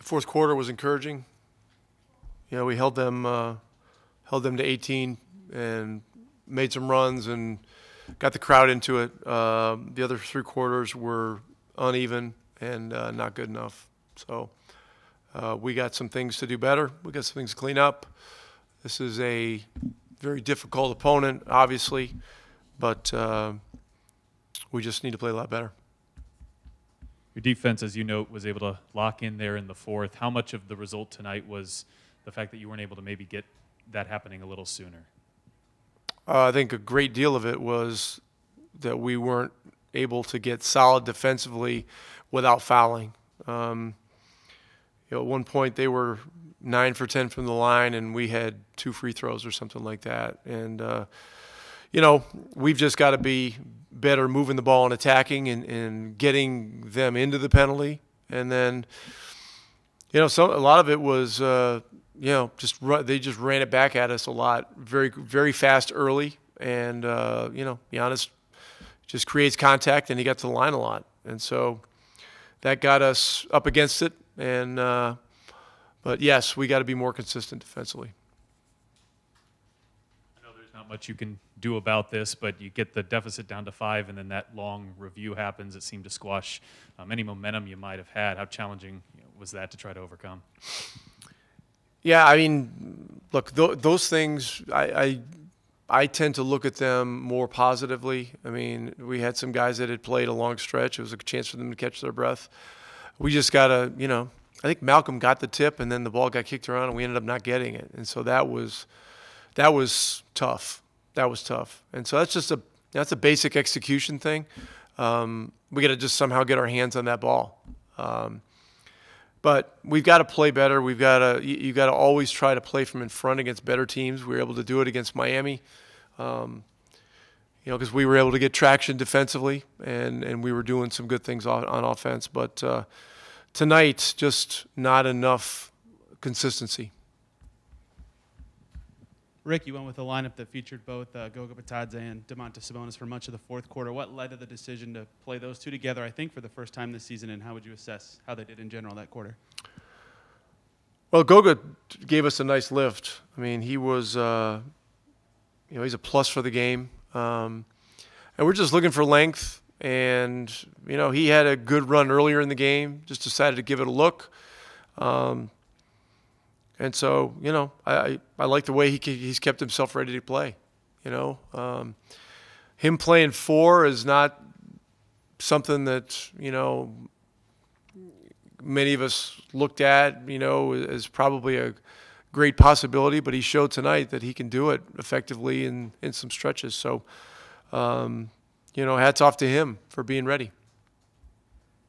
fourth quarter was encouraging. You know, we held them to 18 and made some runs and got the crowd into it. The other three quarters were uneven and not good enough. So we got some things to do better. We got some things to clean up. This is a very difficult opponent, obviously, but we just need to play a lot better. Your defense, as you note, was able to lock in there in the fourth. How much of the result tonight was the fact that you weren't able to maybe get that happening a little sooner? I think a great deal of it was that we weren't able to get solid defensively without fouling. At one point they were 9 for 10 from the line, and we had 2 free throws or something like that. And we've just got to be better moving the ball and attacking and getting them into the penalty. And then, a lot of it was, they just ran it back at us a lot, very, very fast early. And, Giannis just creates contact, and he got to the line a lot. And so that got us up against it. And but, yes, we got to be more consistent defensively. I know there's not much you can do about this, but you get the deficit down to 5, and then that long review happens. It seemed to squash any momentum you might have had. How challenging was that to try to overcome? Yeah, I mean, look, those things, I tend to look at them more positively. I mean, we had some guys that had played a long stretch. It was a chance for them to catch their breath. We just got to, I think Malcolm got the tip, and then the ball got kicked around, and we ended up not getting it. And so that was tough. That was tough. And so that's a basic execution thing. We got to just somehow get our hands on that ball. But we've got to play better. You got to always try to play from in front against better teams. We were able to do it against Miami, because we were able to get traction defensively, and we were doing some good things on offense. But tonight, just not enough consistency. Rick, you went with a lineup that featured both Goga Bitadze and Domantas Sabonis for much of the fourth quarter. What led to the decision to play those two together, I think, for the first time this season, and how would you assess how they did in general that quarter? Well, Goga gave us a nice lift. I mean, he was, he's a plus for the game. And we're just looking for length. And, he had a good run earlier in the game, just decided to give it a look. And so, I like the way he's kept himself ready to play. Him playing 4 is not something that, many of us looked at, as probably a great possibility, but he showed tonight that he can do it effectively in some stretches. So, hats off to him for being ready.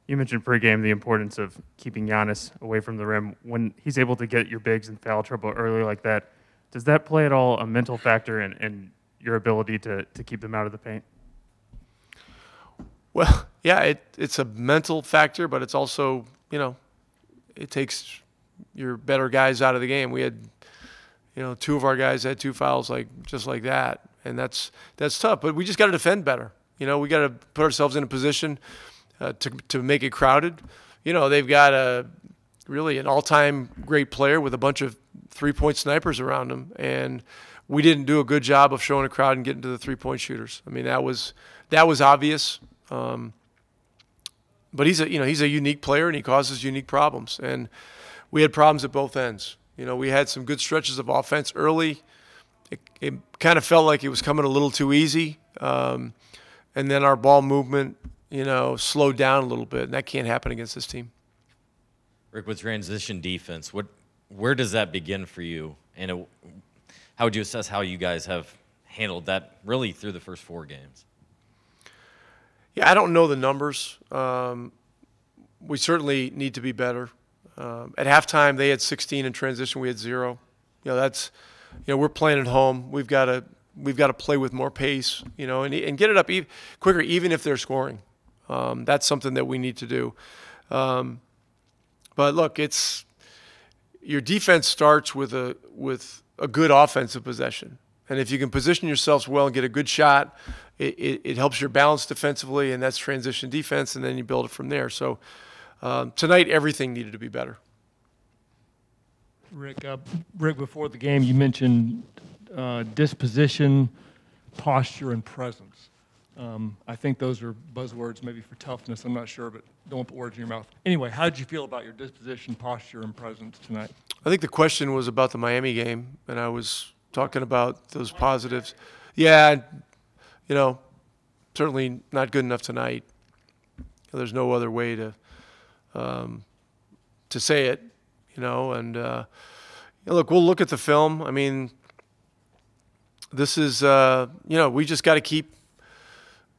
You mentioned pregame the importance of keeping Giannis away from the rim. When he's able to get your bigs in foul trouble early like that, does that play at all a mental factor in your ability to keep them out of the paint? Well, yeah, it's a mental factor, but it's also, it takes your better guys out of the game. We had, 2 of our guys had 2 fouls just like that, and that's tough. But we just got to defend better. We got to put ourselves in a position to make it crowded. They've got really an all-time great player with a bunch of three-point snipers around him, and we didn't do a good job of showing a crowd and getting to the three-point shooters. I mean, that was obvious. But he's a unique player, and he causes unique problems. And we had problems at both ends. We had some good stretches of offense early. It kind of felt like it was coming a little too easy. And then our ball movement, slowed down a little bit, and that can't happen against this team. Rick, with transition defense, where does that begin for you? And how would you assess how you guys have handled that really through the first 4 games? Yeah, I don't know the numbers. We certainly need to be better. At halftime, they had 16 in transition. We had 0. We're playing at home. We've got to play with more pace, and get it up quicker, even if they're scoring. That's something that we need to do. But look, your defense starts with a good offensive possession, and if you can position yourselves well and get a good shot, it helps your balance defensively, and that's transition defense, and then you build it from there. So tonight, everything needed to be better. Rick, before the game, you mentioned disposition, posture, and presence. I think those are buzzwords maybe for toughness. I'm not sure, but don't put words in your mouth. Anyway, how did you feel about your disposition, posture, and presence tonight? I think the question was about the Miami game, and I was talking about those positives. Yeah, certainly not good enough tonight. There's no other way to say it, And look, we'll look at the film. I mean, this is we just got to keep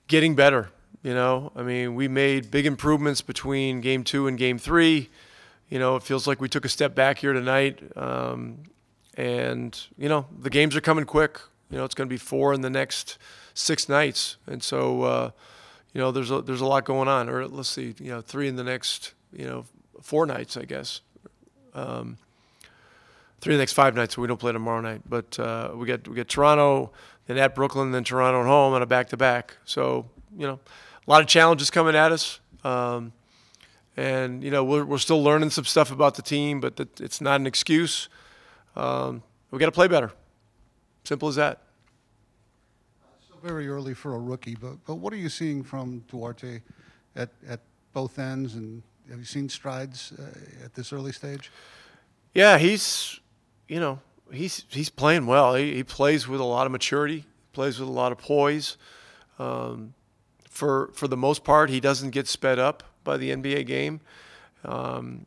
getting better. I mean, we made big improvements between game 2 and game 3. It feels like we took a step back here tonight. And the games are coming quick. It's going to be 4 in the next 6 nights. And so, there's a lot going on. Or let's see, 3 in the next, 4 nights, I guess. 3 in the next 5 nights, so we don't play tomorrow night. But we get Toronto, then at Brooklyn, then Toronto at home on a back-to-back. So, a lot of challenges coming at us. And, we're still learning some stuff about the team, but it's not an excuse. We got to play better. Simple as that. Still very early for a rookie, but what are you seeing from Duarte at both ends, and have you seen strides at this early stage? Yeah, he's playing well. He plays with a lot of maturity, plays with a lot of poise. For the most part, he doesn't get sped up by the NBA game. And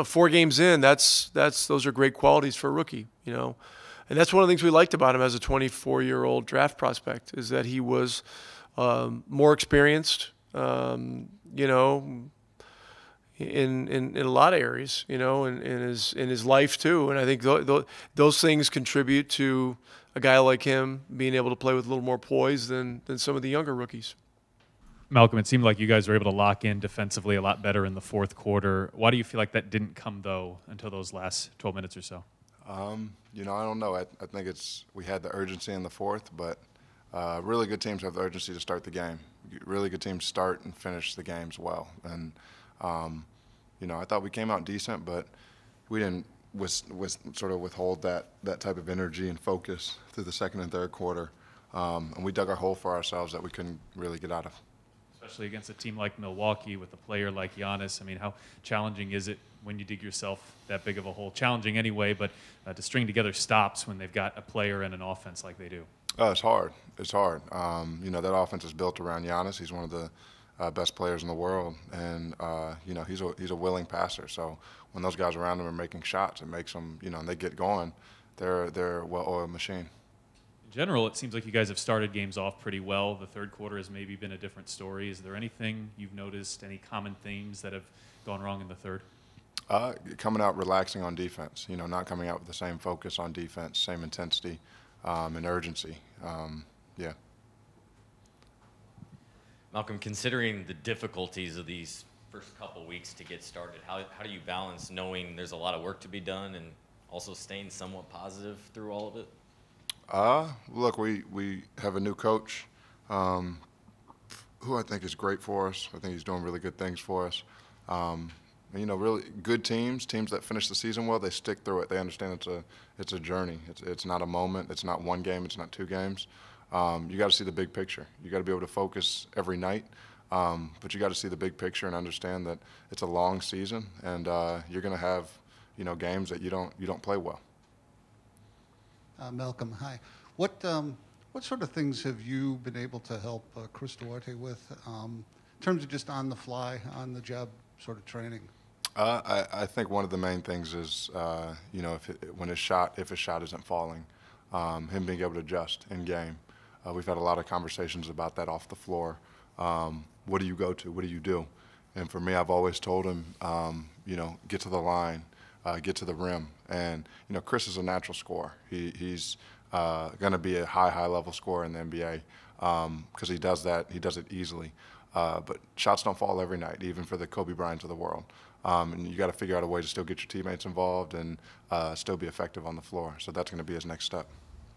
4 games in, those are great qualities for a rookie, And that's one of the things we liked about him as a 24-year-old draft prospect, is that he was more experienced, in a lot of areas, in his life too. And I think those things contribute to a guy like him being able to play with a little more poise than some of the younger rookies. Malcolm, it seemed like you guys were able to lock in defensively a lot better in the fourth quarter. Why do you feel like that didn't come, though, until those last 12 minutes or so? I don't know. I think we had the urgency in the fourth, but really good teams have the urgency to start the game. Really good teams start and finish the games well. And, I thought we came out decent, but we didn't sort of withhold that type of energy and focus through the second and third quarter. And we dug our hole for ourselves that we couldn't really get out of. Especially against a team like Milwaukee with a player like Giannis. I mean, how challenging is it when you dig yourself that big of a hole? Challenging anyway, but to string together stops when they've got a player and an offense like they do. It's hard. It's hard. That offense is built around Giannis. He's one of the best players in the world, and he's a willing passer. So when those guys around him are making shots, it makes them, and they get going, they're a well-oiled machine. In general, it seems like you guys have started games off pretty well. The third quarter has maybe been a different story. Is there anything you've noticed, any common themes that have gone wrong in the third? Coming out relaxing on defense, not coming out with the same focus on defense, same intensity and urgency. Yeah. Malcolm, considering the difficulties of these first couple weeks to get started, how do you balance knowing there's a lot of work to be done and also staying somewhat positive through all of it? Look, we have a new coach who I think is great for us. I think he's doing really good things for us. Really good teams that finish the season well, they stick through it. They understand it's a journey. It's not a moment. It's not one game. It's not 2 games. You got to see the big picture. You got to be able to focus every night, but you got to see the big picture and understand that it's a long season, and you're going to have games that you don't play well. Malcolm, hi. What sort of things have you been able to help Chris Duarte with in terms of just on the fly, on the job sort of training? I think one of the main things is if his shot isn't falling, him being able to adjust in game. We've had a lot of conversations about that off the floor. What do you go to? What do you do? And for me, I've always told him, get to the line. Get to the rim. And, Chris is a natural scorer. He's going to be a high level scorer in the NBA because he does that. He does it easily. But shots don't fall every night, even for the Kobe Bryants of the world. And you got to figure out a way to still get your teammates involved and still be effective on the floor. So that's going to be his next step.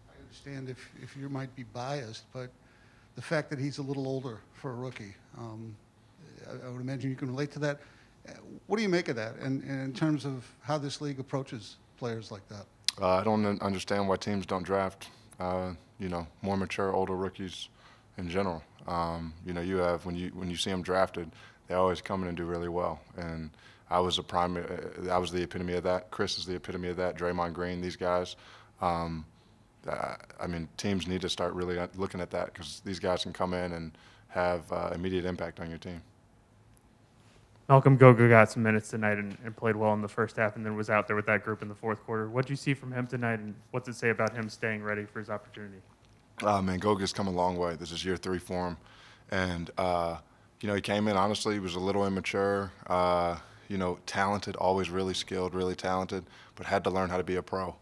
I understand if you might be biased, but the fact that he's a little older for a rookie, I would imagine you can relate to that. What do you make of that, and in terms of how this league approaches players like that? I don't understand why teams don't draft, more mature, older rookies in general. You have when you see them drafted, they always come in and do really well. And I was the epitome of that. Chris is the epitome of that. Draymond Green, these guys. Teams need to start really looking at that because these guys can come in and have immediate impact on your team. Malcolm Goga got some minutes tonight and played well in the first half and then was out there with that group in the fourth quarter. What did you see from him tonight, and what's it say about him staying ready for his opportunity? Goga's come a long way. This is year 3 for him. And, he came in, honestly, he was a little immature, talented, always really skilled, really talented, but had to learn how to be a pro.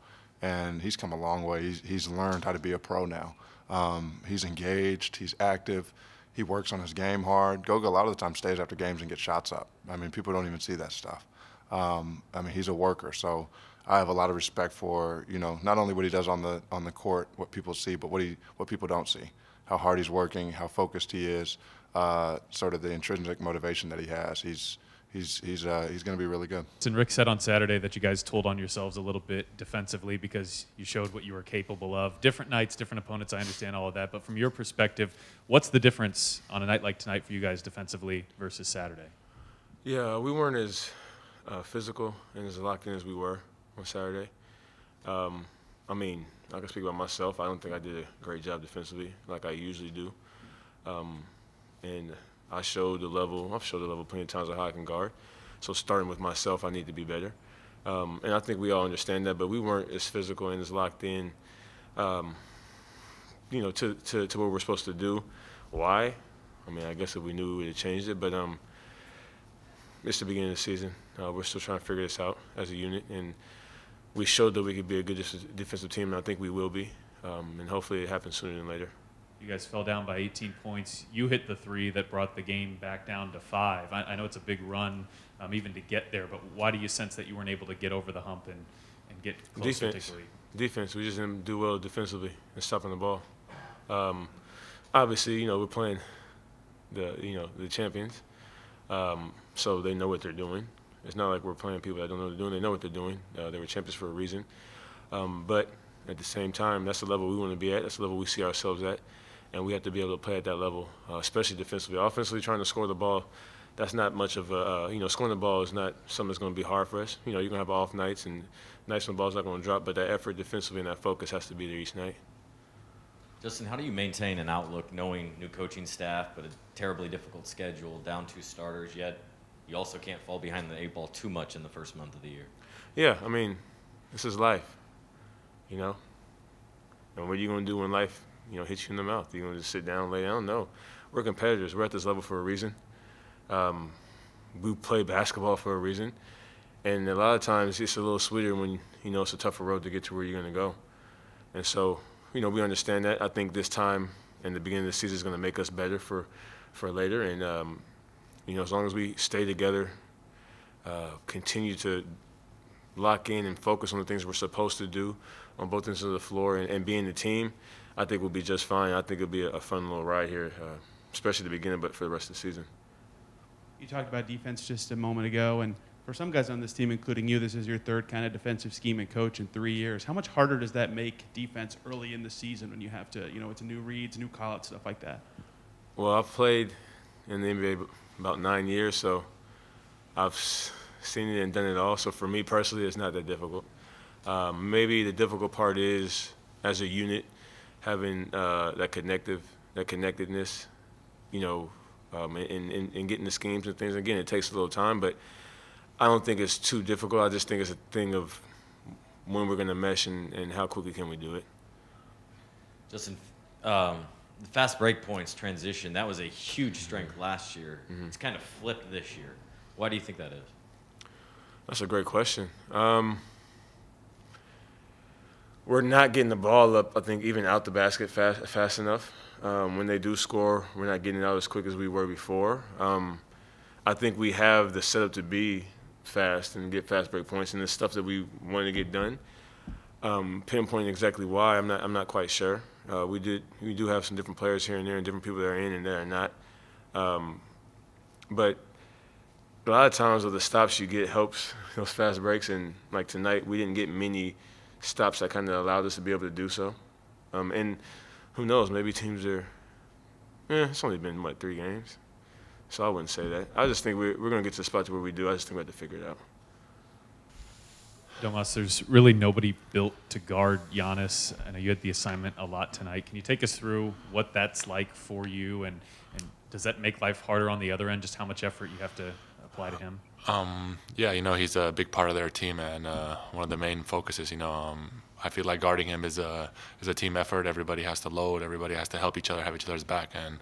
And he's come a long way. He's learned how to be a pro now. He's engaged. He's active. He works on his game hard. Goga a lot of the time stays after games and gets shots up. People don't even see that stuff. He's a worker. So I have a lot of respect for, not only what he does on the court, what people see, but what people don't see. How hard he's working, how focused he is, sort of the intrinsic motivation that he has. He's going to be really good. And Rick said on Saturday that you guys told on yourselves a little bit defensively because you showed what you were capable of. Different nights, different opponents, I understand all of that. But from your perspective, what's the difference on a night like tonight for you guys defensively versus Saturday? Yeah, we weren't as physical and as locked in as we were on Saturday. I can speak about myself. I don't think I did a great job defensively like I usually do. And I showed the level. I've showed the level plenty of times of how I can guard. So starting with myself, I need to be better. And I think we all understand that, but we weren't as physical and as locked in, to what we're supposed to do. Why? I guess if we knew, we would have changed it. But it's the beginning of the season. We're still trying to figure this out as a unit. And we showed that we could be a good defensive team, and I think we will be. And hopefully it happens sooner than later. You guys fell down by 18 points. You hit the 3 that brought the game back down to 5. I know it's a big run even to get there, but why do you sense that you weren't able to get over the hump and get close? Defense. We just didn't do well defensively and stopping the ball. Obviously, we're playing the champions, so they know what they're doing. It's not like we're playing people that don't know what they're doing. They know what they're doing. They were champions for a reason. But at the same time, that's the level we want to be at. That's the level we see ourselves at. And we have to be able to play at that level, especially defensively. Offensively, trying to score the ball, that's not much of a, scoring the ball is not something that's going to be hard for us. You're going to have off nights and nights when the ball's not going to drop, but that effort defensively and that focus has to be there each night. Justin, how do you maintain an outlook knowing new coaching staff, but a terribly difficult schedule, down 2 starters, yet you also can't fall behind the 8 ball too much in the first month of the year? Yeah, this is life, And what are you going to do when life hits you in the mouth? You're going to just sit down, lay down? No. We're competitors. We're at this level for a reason. We play basketball for a reason. And a lot of times it's a little sweeter when, it's a tougher road to get to where you're going to go. And so, we understand that. I think this time and the beginning of the season is going to make us better for later. And, as long as we stay together, continue to lock in and focus on the things we're supposed to do on both ends of the floor and being the team, I think we'll be just fine. I think it'll be a fun little ride here, especially at the beginning, but for the rest of the season. You talked about defense just a moment ago, and for some guys on this team, including you, this is your 3rd kind of defensive scheme and coach in 3 years. How much harder does that make defense early in the season when you have to, it's new reads, new call-outs, stuff like that? Well, I've played in the NBA about 9 years, so I've seen it and done it all. So for me personally, it's not that difficult. Maybe the difficult part is, as a unit, having that connectedness, and getting the schemes and things. Again, it takes a little time, but I don't think it's too difficult. I just think it's a thing of when we're going to mesh and how quickly can we do it. Justin, the fast break points transition, that was a huge strength last year. Mm-hmm. It's kind of flipped this year. Why do you think that is? That's a great question. We're not getting the ball up, I think, even out the basket fast enough. When they do score, we're not getting it out as quick as we were before. I think we have the setup to be fast and get fast break points, and the stuff that we want to get done. Pinpointing exactly why, I'm not quite sure. We do have some different players here and there, and different people that are in and that are not. But A lot of times with the stops you get helps those fast breaks, and like tonight we didn't get many stops that kind of allowed us to be able to do so. And who knows, maybe teams are, it's only been, 3 games? So I wouldn't say that. I just think we're going to get to the spot where we do. I just think we have to figure it out. Domas, there's really nobody built to guard Giannis. I know you had the assignment a lot tonight. Can you take us through what that's like for you, and does that make life harder on the other end, just how much effort you have to apply to him? Yeah, he's a big part of their team and one of the main focuses. I feel like guarding him is a team effort. Everybody has to load. Everybody has to help each other, have each other's back. And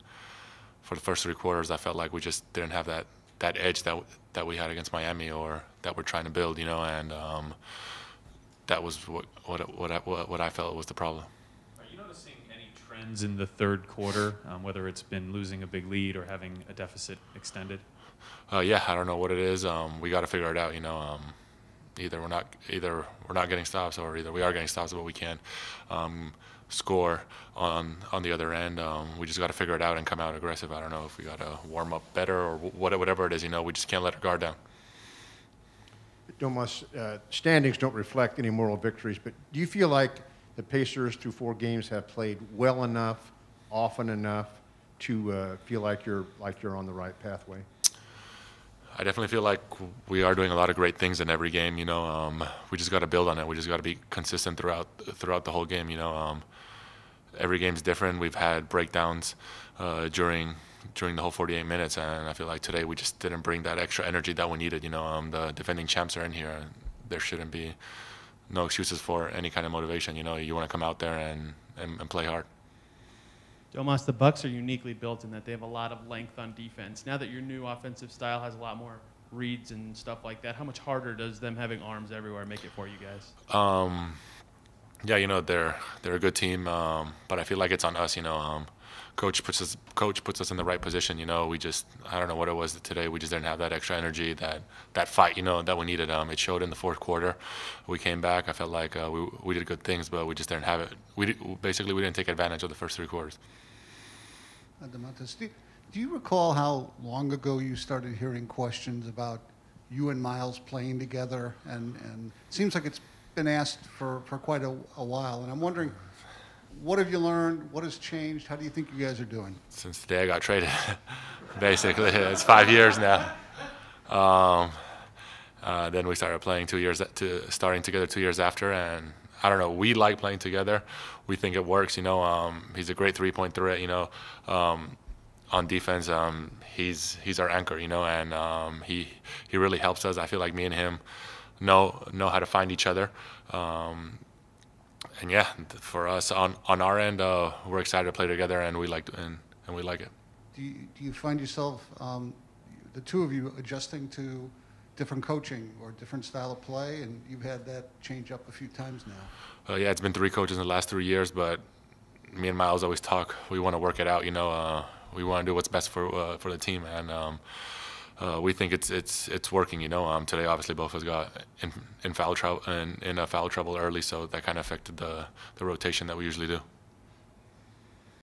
for the first 3 quarters, I felt like we just didn't have that edge that we had against Miami, or that we're trying to build. And that was what I felt was the problem. Are you noticing any trends in the third quarter, whether it's been losing a big lead or having a deficit extended? Yeah, I don't know what it is. We got to figure it out. Either we're not getting stops, or either we are getting stops, but we can't score on the other end. We just got to figure it out and come out aggressive. I don't know if we got to warm up better or whatever it is. We just can't let our guard down. Domas, standings don't reflect any moral victories, but do you feel like the Pacers through 4 games have played well enough, often enough, to feel like you're on the right pathway? I definitely feel like we are doing a lot of great things in every game. We just got to build on it. We just got to be consistent throughout the whole game. Every game's different. We've had breakdowns during the whole 48 minutes, and I feel like today we just didn't bring that extra energy that we needed. The defending champs are in here. There shouldn't be no excuses for any kind of motivation. You want to come out there and play hard. Domas, the Bucks are uniquely built in that they have a lot of length on defense. Now that your new offensive style has a lot more reads and stuff like that, how much harder does them having arms everywhere make it for you guys? Yeah, they're a good team, but I feel like it's on us. Coach puts us in the right position. We just, I don't know what it was today. We just didn't have that extra energy, that fight, that we needed. It showed in the fourth quarter. We came back. I felt like we did good things, but we just didn't have it. We didn't take advantage of the first 3 quarters. Domantas, do you recall how long ago you started hearing questions about you and Miles playing together? And it seems like it's been asked for quite a while. And I'm wondering, what have you learned? What has changed? How do you think you guys are doing? Since the day I got traded, basically. It's 5 years now. Then we started playing starting together 2 years after, and I don't know. We like playing together. We think it works. He's a great 3-point threat. On defense, he's our anchor. And he really helps us. I feel like me and him know how to find each other. And yeah, for us on our end, we're excited to play together, and we like it. Do you find yourself, the two of you, adjusting to different coaching or different style of play, and you've had that change up a few times now? Yeah, it's been 3 coaches in the last 3 years, but me and Miles always talk. We want to work it out. We want to do what's best for the team, and we think it's working. Today obviously both of us got in foul trouble early, so that kind of affected the rotation that we usually do.